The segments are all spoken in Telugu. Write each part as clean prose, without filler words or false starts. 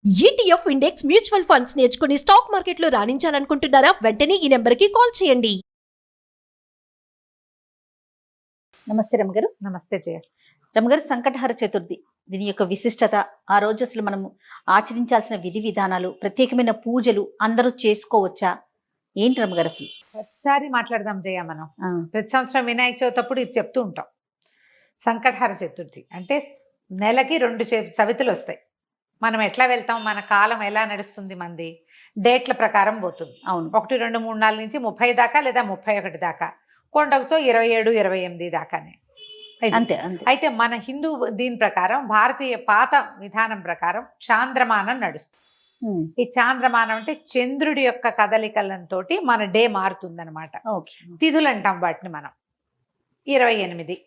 ETF ఇండెక్స్ మ్యూచువల్ ఫండ్స్ నేర్చుకుని స్టాక్ మార్కెట్లో రాణించాలనుకుంటున్నారా? వెంటనే ఈ నెంబర్కి కాల్ చేయండి. నమస్తే రమగారు. నమస్తే జయ. రమగారు, సంకటహర చతుర్థి దీని యొక్క విశిష్టత, ఆ రోజు అసలు మనము ఆచరించాల్సిన విధి విధానాలు, ప్రత్యేకమైన పూజలు అందరూ చేసుకోవచ్చా? ఏంటి రమగారు అసలు? ప్రతిసారి మాట్లాడదాం జయ. మనం ప్రతి సంవత్సరం వినాయక చవితి అప్పుడు ఇది చెప్తూ ఉంటాం. సంకటహర చతుర్థి అంటే నెలకి 2 చవితులు వస్తాయి. మనం ఎట్లా వెళ్తాం, మన కాలం ఎలా నడుస్తుంది, మంది డేట్ల ప్రకారం పోతుంది. అవును, 1, 2, 3, 4 నుంచి 30 దాకా లేదా 31 దాకా, కొండకుతో 27, 28 దాకానే. అంతే అంతే. అయితే మన హిందూ దీని ప్రకారం, భారతీయ పాత విధానం ప్రకారం చాంద్రమానం నడుస్తుంది. ఈ చాంద్రమానం అంటే చంద్రుడి యొక్క కదలికలతో మన డే మారుతుందన్నమాట. తిథులు అంటాం వాటిని మనం. 28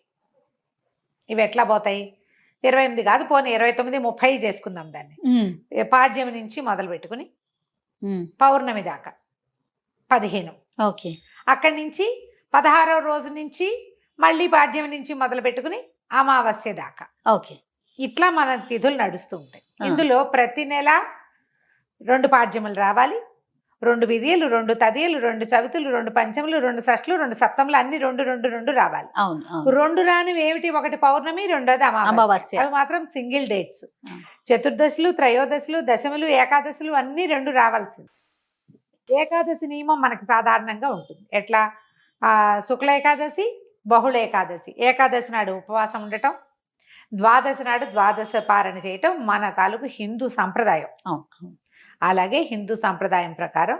ఇవి ఎట్లా పోతాయి? 28 కాదు, పోనీ 29, 30 చేసుకుందాం దాన్ని. పాడ్యమి నుంచి మొదలు పెట్టుకుని పౌర్ణమి దాకా 15. ఓకే. అక్కడి నుంచి 16వ రోజు నుంచి మళ్ళీ పాడ్యమి నుంచి మొదలు పెట్టుకుని అమావాస్య దాకా. ఓకే. ఇట్లా మన తిథులు నడుస్తూ ఉంటాయి. ఇందులో ప్రతి నెల 2 పాడ్యములు రావాలి, 2 విధియలు, 2 తదియలు, 2 చవితులు, 2 పంచములు, 2 షష్ఠులు, 2 సప్తములు, అన్ని 2 రావాలి. అవును. 2 రానివి ఏమిటి? ఒకటి పౌర్ణమి, రెండోది అమావాస్య. అవి మాత్రం సింగిల్ డేట్స్. చతుర్దశులు, త్రయోదశులు, దశములు, ఏకాదశులు అన్ని 2 రావాల్సింది. ఏకాదశి నియమం మనకి సాధారణంగా ఉంటుంది. ఎట్లా? శుక్ల ఏకాదశి, బహుళ ఏకాదశి. ఏకాదశి నాడు ఉపవాసం ఉండటం, ద్వాదశి నాడు ద్వాదశ పారణ చేయటం మన తాలూకు హిందూ సంప్రదాయం. అలాగే హిందూ సంప్రదాయం ప్రకారం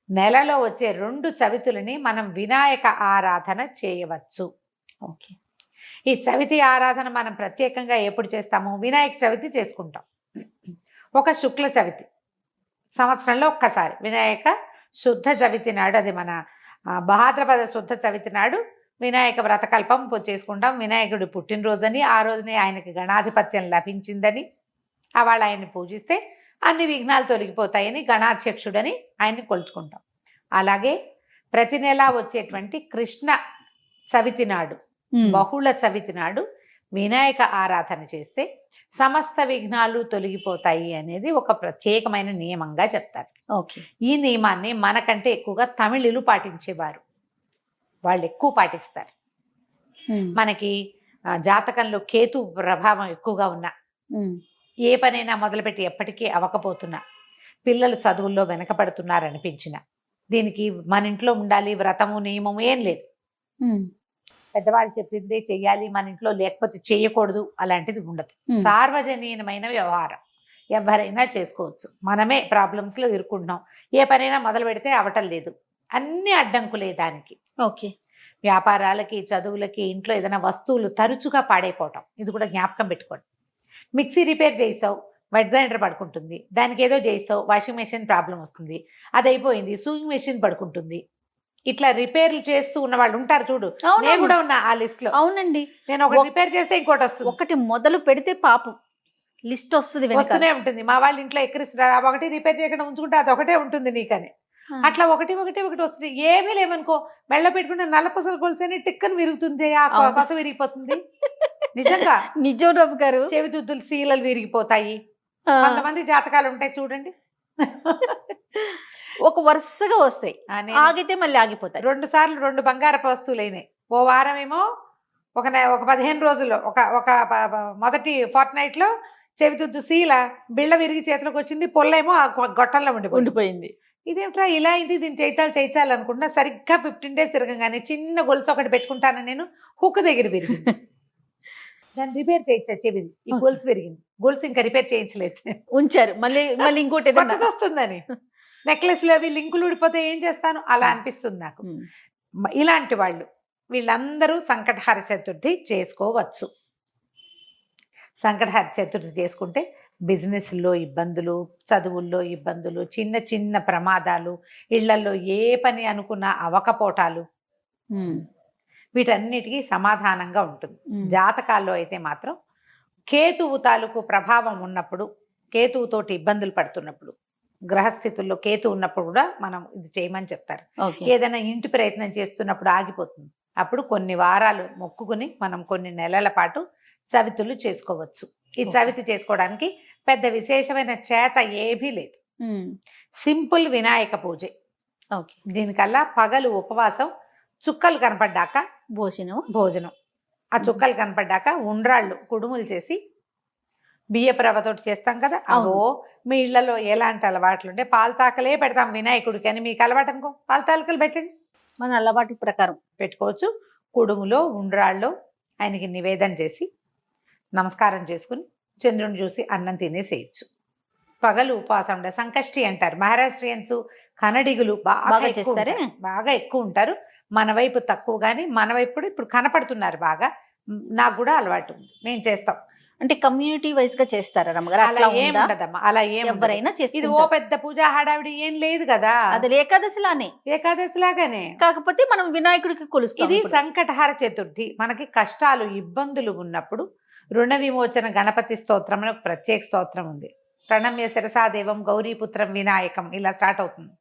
నెలలో వచ్చే 2 చవితులని మనం వినాయక ఆరాధన చేయవచ్చు. ఓకే. ఈ చవితి ఆరాధన మనం ప్రత్యేకంగా ఎప్పుడు చేస్తాము? వినాయక చవితి చేసుకుంటాం. ఒక శుక్ల చవితి సంవత్సరంలో ఒక్కసారి వినాయక శుద్ధ చవితి నాడు, అది మన భాద్రపద శుద్ధ చవితి నాడు వినాయక వ్రతకల్పం చేసుకుంటాం. వినాయకుడి పుట్టినరోజని, ఆ రోజునే ఆయనకి గణాధిపత్యం లభించిందని, వాళ్ళు ఆయన్ని పూజిస్తే అన్ని విఘ్నాలు తొలగిపోతాయని గణాధ్యక్షుడని ఆయన్ని కొలుచుకుంటాం. అలాగే ప్రతి నెల వచ్చేటువంటి కృష్ణ చవితి నాడు, బహుళ చవితి నాడు వినాయక ఆరాధన చేస్తే సమస్త విఘ్నాలు తొలగిపోతాయి అనేది ఒక ప్రత్యేకమైన నియమంగా చెప్తారు. ఓకే. ఈ నియమాన్ని మనకంటే ఎక్కువగా తమిళులు పాటించేవారు. వాళ్ళు ఎక్కువ పాటిస్తారు. మనకి జాతకంలో కేతు ప్రభావం ఎక్కువగా ఉన్నా, ఏ పనైనా మొదలుపెట్టి ఎప్పటికీ అవ్వకపోతున్నా, పిల్లలు చదువుల్లో వెనకపడుతున్నారనిపించిన, దీనికి మన ఇంట్లో ఉండాలి వ్రతము నియమము ఏం లేదు. పెద్దవాళ్ళు చెప్పిందే చెయ్యాలి, మన ఇంట్లో లేకపోతే చేయకూడదు అలాంటిది ఉండదు. సార్వజనీయమైన వ్యవహారం, ఎవరైనా చేసుకోవచ్చు. మనమే ప్రాబ్లమ్స్లో ఇరుక్కుంటున్నాం. ఏ పనైనా మొదలు పెడితే అవటం లేదు, అన్ని అడ్డంకులే దానికి. ఓకే. వ్యాపారాలకి, చదువులకి, ఇంట్లో ఏదైనా వస్తువులు తరచుగా పాడైపోవటం, ఇది కూడా జ్ఞాపకం పెట్టుకోండి. మిక్సీ రిపేర్ చేస్తావు, వెట్ గ్రైండర్ పడుకుంటుంది. దానికి ఏదో చేస్తావు, వాషింగ్ మెషిన్ ప్రాబ్లం వస్తుంది, అది అయిపోయింది, సూయింగ్ మెషిన్ పడుకుంటుంది. ఇట్లా రిపేర్లు చేస్తూ ఉన్న వాళ్ళు ఉంటారు చూడు. నేను కూడా ఉన్నా ఆ లిస్ట్ లో. అవునండి. నేను ఒకటి రిపేర్ చేస్తే ఇంకోటి వస్తుంది. ఒకటి మొదలు పెడితే పాపం లిస్ట్ వస్తుంది, వస్తూనే ఉంటుంది. మా వాళ్ళ ఇంట్లో ఎక్కిరిస్తున్నారు, ఒకటి రిపేర్ చేయకుండా ఉంచుకుంటే అది ఒకటే ఉంటుంది నీకని. అట్లా ఒకటి వస్తుంది. ఏమీ లేవనుకో, మెళ్ళ పెట్టుకుంటే నల్ల పసలు కొలిసేని టిక్కని విరుగుతుంది, ఆ పస విరిగిపోతుంది. నిజంగా నిజం రవి గారు. చెవిదుద్దులు సీలలు విరిగిపోతాయి. కొంతమంది జాతకాలు ఉంటాయి చూడండి, ఒక వరుసగా వస్తాయి, ఆగితే మళ్ళీ ఆగిపోతాయి. 2 సార్లు 2 బంగారపు వస్తువులు అయినాయి. ఓ వారమేమో ఒక 15 రోజుల్లో ఒక మొదటి ఫోర్ట్నైట్ లో చెవిదుద్దు సీల బిళ్ళ విరిగి చేతిలోకి వచ్చింది, పొల్లేమో ఆ గొట్టంలో ఉండిపోయింది. ఇదేమిట్రా ఇలా అయింది, దీన్ని చేయించాలి అనుకుంటున్నా. సరిగ్గా 15 days తిరగంగానే చిన్న గొలుసు ఒకటి పెట్టుకుంటాను నేను, హుక్ దగ్గర విరిగింది. దాన్ని రిపేర్ చేయించా, చెవిది ఈ గొలుసు విరిగింది. గొలుసు ఇంకా రిపేర్ చేయించలేదు, ఉంచారు. మళ్ళీ ఇంకోటి వస్తుందని. నెక్లెస్లు అవి లింకులు ఊడిపోతే ఏం చేస్తాను, అలా అనిపిస్తుంది నాకు. ఇలాంటి వాళ్ళు వీళ్ళందరూ సంకటహర చతుర్థి చేసుకోవచ్చు. సంకటహర చతుర్థి చేసుకుంటే బిజినెస్లో ఇబ్బందులు, చదువుల్లో ఇబ్బందులు, చిన్న చిన్న ప్రమాదాలు, ఇళ్లలో ఏ పని అనుకున్నా అవకపోటాలు, వీటన్నిటికీ సమాధానంగా ఉంటుంది. జాతకాల్లో అయితే మాత్రం కేతువు తాలూకు ప్రభావం ఉన్నప్పుడు, కేతువుతోటి ఇబ్బందులు పడుతున్నప్పుడు, గ్రహస్థితుల్లో కేతు ఉన్నప్పుడు కూడా మనం ఇది చేయమని చెప్తారు. ఏదైనా ఇంటి ప్రయత్నం చేస్తున్నప్పుడు ఆగిపోతుంది, అప్పుడు కొన్ని వారాలు మొక్కుకుని మనం కొన్ని నెలల పాటు చవితులు చేసుకోవచ్చు. ఈ చవితి చేసుకోవడానికి పెద్ద విశేషమైన చేత ఏమీ లేదు. సింపుల్ వినాయక పూజ. ఓకే. దీనికల్లా పగలు ఉపవాసం, చుక్కలు కనపడ్డాక భోజనం. ఆ చుక్కలు కనపడ్డాక ఉండ్రాళ్ళు కుడుములు చేసి బియ్యపు రవ్వతోటి చేస్తాం కదా. అవో మీ ఇళ్లలో ఎలాంటి అలవాట్లు ఉంటే పాలతాకలే పెడతాం వినాయకుడికి అని మీకు అలవాటు అనుకో, పాలతాకలు పెట్టండి, మన అలవాటు ప్రకారం పెట్టుకోవచ్చు. కుడుములో ఉండ్రాళ్ళు ఆయనకి నివేదన చేసి నమస్కారం చేసుకుని చంద్రుని చూసి అన్నం తినేసేయచ్చు. పగలు ఉపవాసం ఉండే సంకష్టి అంటారు మహారాష్ట్రియన్స్, కన్నడిగులు బాగా చేస్తారే, బాగా ఎక్కువ ఉంటారు. మన వైపు తక్కువ, కానీ మన వైపు ఇప్పుడు కనపడుతున్నారు బాగా. నాకు కూడా అలవాటు ఉంది, నేను చేస్తాం. అంటే కమ్యూనిటీ వైజ్ గా చేస్తారా రమ్మగారు? అలా ఏం ఉండదమ్మా, అలా ఏం ఎవరైనా చేసి. ఇది ఓ పెద్ద పూజ హడావిడి ఏం లేదు కదా, అది ఏకాదశిలానే. ఏకాదశి లాగానే, కాకపోతే మనం వినాయకుడికి కొలుస్తాం. ఇది సంకటహార చతుర్థి. మనకి కష్టాలు ఇబ్బందులు ఉన్నప్పుడు రుణ విమోచన గణపతి స్తోత్రం అని ఒక ప్రత్యేక స్తోత్రం ఉంది. ప్రణమ్య శిరసాదేవం గౌరీపుత్రం వినాయకం ఇలా స్టార్ట్ అవుతుంది.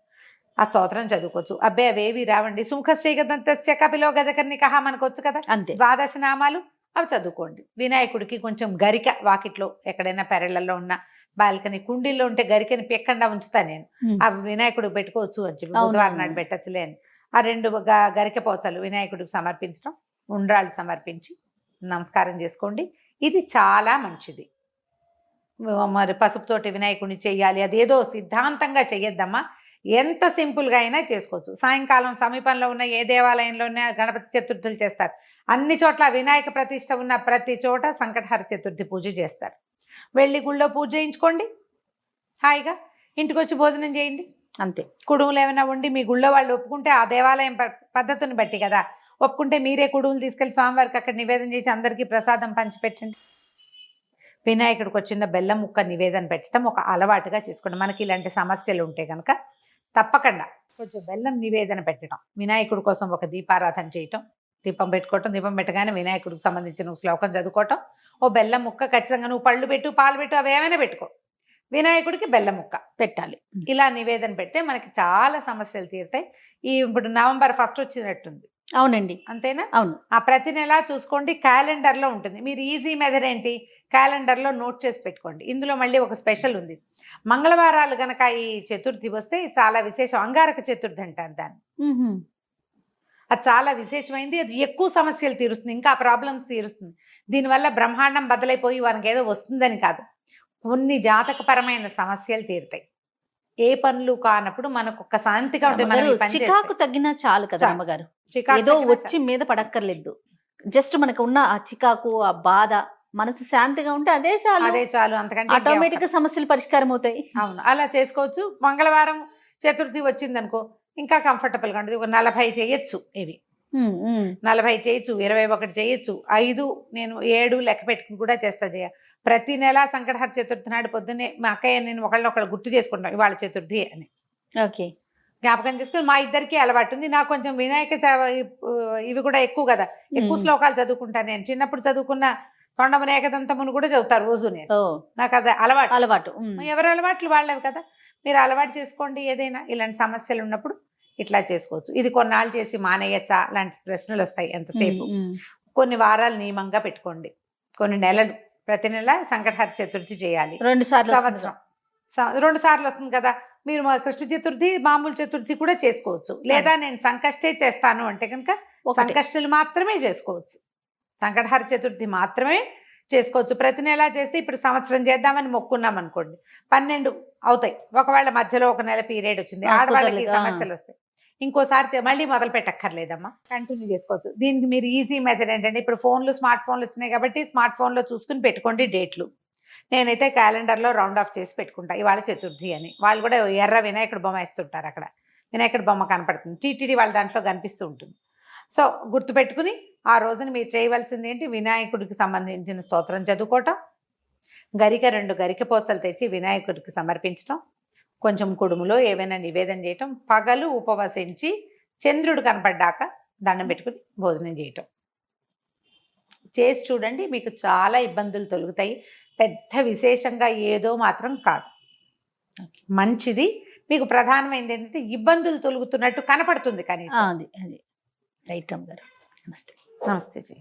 ఆ స్తోత్రం చదువుకోవచ్చు. అబ్బాయి అవేవి రావండి. సుముఖశ్రీగదంత్య కపిలో గజకర్ణికః మనకు వచ్చు కదా, అంతే. ద్వాదశ నామాలు అవి చదువుకోండి. వినాయకుడికి కొంచెం గరిక వాకిట్లో ఎక్కడైనా పెరళ్లలో ఉన్న బాల్కనీ కుండీల్లో ఉంటే గరికని పెక్కకుండా ఉంచుతా నేను. ఆ వినాయకుడికి పెట్టుకోవచ్చు అని చెప్పి బుధవారం నాడు పెట్టచ్చులే అని. ఆ 2 గరిక పోచలు వినాయకుడికి సమర్పించడం, ఉండ్రాళ్ళు సమర్పించి నమస్కారం చేసుకోండి. ఇది చాలా మంచిది. మరి పసుపుతోటి వినాయకుడిని చెయ్యాలి అదేదో సిద్ధాంతంగా చెయ్యొద్దమ్మా. ఎంత సింపుల్గా అయినా చేసుకోవచ్చు. సాయంకాలం సమీపంలో ఉన్న ఏ దేవాలయంలోనే గణపతి చతుర్థులు చేస్తారు. అన్ని చోట్ల వినాయక ప్రతిష్ట ఉన్న ప్రతి చోట సంకటహర చతుర్థి పూజ చేస్తారు. వెళ్ళి గుళ్ళో పూజ చేయించుకోండి, హాయిగా ఇంటికి వచ్చి భోజనం చేయండి, అంతే. కుడుములు ఏమైనా ఉండి మీ గుళ్ళో వాళ్ళు ఒప్పుకుంటే, ఆ దేవాలయం పద్ధతిని బట్టి కదా, ఒప్పుకుంటే మీరే కుడుములు తీసుకెళ్ళి స్వామివారికి అక్కడ నివేదన చేసి అందరికీ ప్రసాదం పంచిపెట్టండి. వినాయకుడికి వచ్చిన బెల్లం ముక్క నివేదన పెట్టడం ఒక అలవాటుగా చేసుకోండి. మనకి ఇలాంటి సమస్యలు ఉంటే కనుక తప్పకుండా కొంచెం బెల్లం నివేదన పెట్టడం, వినాయకుడి కోసం ఒక దీపారాధన చేయటం, దీపం పెట్టుకోవటం, దీపం పెట్టగానే వినాయకుడికి సంబంధించిన శ్లోకం చదువుకోవటం, ఓ బెల్లం ముక్క ఖచ్చితంగా నువ్వు పళ్ళు పెట్టు, పాలు పెట్టు, అవి ఏమైనా పెట్టుకో, వినాయకుడికి బెల్లం ముక్క పెట్టాలి. ఇలా నివేదన పెడితే మనకి చాలా సమస్యలు తీరుతాయి. ఇప్పుడు నవంబర్ 1 వచ్చినట్టుంది. అవునండి, అంతేనా? అవును. ఆ ప్రతి నెల చూసుకోండి, క్యాలెండర్లో ఉంటుంది. మీరు ఈజీ మెథడ్ ఏంటి, క్యాలెండర్లో నోట్ చేసి పెట్టుకోండి. ఇందులో మళ్ళీ ఒక స్పెషల్ ఉంది. మంగళవారాలు గనక ఈ చతుర్థి వస్తే చాలా విశేషం. అంగారక చతుర్థి అంటారు దాన్ని. అది చాలా విశేషమైంది. అది ఎక్కువ సమస్యలు తీరుస్తుంది, ఇంకా ప్రాబ్లమ్స్ తీరుస్తుంది. దీనివల్ల బ్రహ్మాండం బదలైపోయి వానికి ఏదో వస్తుందని కాదు, కొన్ని జాతకపరమైన సమస్యలు తీరుతాయి. ఏ పనులు కానప్పుడు మనకు ఒక శాంతిగా ఉంటుంది. చికాకు తగ్గినా చాలు కదా అమ్మగారు, ఏదో వచ్చి మీద పడక్కర్లేదు. జస్ట్ మనకు ఉన్న ఆ చికాకు, ఆ బాధ, మనసు శాంతిగా ఉంటే అదే చాలు, అదే చాలు. అంతకంటే ఆటోమేటిక్ గా సమస్యలు పరిష్కారం అవుతాయి. అవును, అలా చేసుకోవచ్చు. మంగళవారం చతుర్థి వచ్చింది అనుకో, ఇంకా కంఫర్టబుల్ గా ఉంటుంది. ఒక 40 చేయొచ్చు, ఇవి 40 చేయొచ్చు, 21 చేయొచ్చు, 5 నేను 7 లెక్క పెట్టుకుని కూడా చేస్తా. ప్రతి నెల సంకటహర చతుర్థి నాడు పొద్దున్నే మా అక్కయ్య నేను ఒకళ్ళు గుర్తు చేసుకుంటాం ఇవాళ చతుర్థి అని. ఓకే, జ్ఞాపకం చేసుకుని మా ఇద్దరికి అలవాటు ఉంది. నాకు కొంచెం వినాయక ఇవి కూడా ఎక్కువ కదా, ఎక్కువ శ్లోకాలు చదువుకుంటాను నేను. చిన్నప్పుడు చదువుకున్న తొండమున ఏకదంతమును కూడా చదువుతారు రోజు నేను. నాకు అది అలవాటు. ఎవరి అలవాట్లు వాళ్ళవి కదా, మీరు అలవాటు చేసుకోండి. ఏదైనా ఇలాంటి సమస్యలు ఉన్నప్పుడు ఇట్లా చేసుకోవచ్చు. ఇది కొన్నాళ్ళు చేసి మానేయచ్చా లాంటి ప్రశ్నలు వస్తాయి. ఎంతసేపు, కొన్ని వారాలు నియమంగా పెట్టుకోండి, కొన్ని నెలలు, ప్రతి నెల సంకటహర చతుర్థి చేయాలి. 2 సార్లు, సంవత్సరం 2 సార్లు వస్తుంది కదా. మీరు కృష్ణ చతుర్థి, మామూలు చతుర్థి కూడా చేసుకోవచ్చు. లేదా నేను సంకష్టే చేస్తాను అంటే కనుక సంకష్టులు మాత్రమే చేసుకోవచ్చు, సంకటహర చతుర్థి మాత్రమే చేసుకోవచ్చు. ప్రతి నెల చేస్తే ఇప్పుడు సంవత్సరం చేద్దామని మొక్కున్నాం అనుకోండి, 12 అవుతాయి. ఒకవేళ మధ్యలో ఒక నెల పీరియడ్ వచ్చింది, ఆడవాళ్ళకి సమస్యలు వస్తాయి, ఇంకోసారి మళ్ళీ మొదలు పెట్టక్కర్లేదమ్మా, కంటిన్యూ చేసుకోవచ్చు. దీనికి మీరు ఈజీ మెథడ్ ఏంటంటే, ఇప్పుడు స్మార్ట్ ఫోన్లు వచ్చినాయి కాబట్టి స్మార్ట్ ఫోన్లో చూసుకుని పెట్టుకోండి డేట్లు. నేనైతే క్యాలెండర్లో రౌండ్ ఆఫ్ చేసి పెట్టుకుంటా ఇవాళ చతుర్థి అని. వాళ్ళు కూడా ఎర్ర వినాయకుడు బొమ్మ వేస్తుంటారు, అక్కడ వినాయకుడు బొమ్మ కనపడుతుంది, టీటీడీ వాళ్ళ దాంట్లో కనిపిస్తూ ఉంటుంది. సో గుర్తుపెట్టుకుని ఆ రోజున మీరు చేయవలసింది ఏంటి, వినాయకుడికి సంబంధించిన స్తోత్రం చదువుకోవటం, 2 గరిక పోచలు తెచ్చి వినాయకుడికి సమర్పించడం, కొంచెం కుడుములో ఏవైనా నివేదన చేయటం, పగలు ఉపవసించి చంద్రుడు కనపడ్డాక దండం పెట్టుకుని భోజనం చేయటం చేసి చూడండి. మీకు చాలా ఇబ్బందులు తొలుగుతాయి. పెద్ద విశేషంగా ఏదో మాత్రం కాదు, మంచిది. మీకు ప్రధానమైనది ఏంటంటే ఇబ్బందులు తొలుగుతున్నట్టు కనపడుతుంది కానీ. అది రైట్ అమ్మ గారు. నమస్తే. నమస్తే జీ.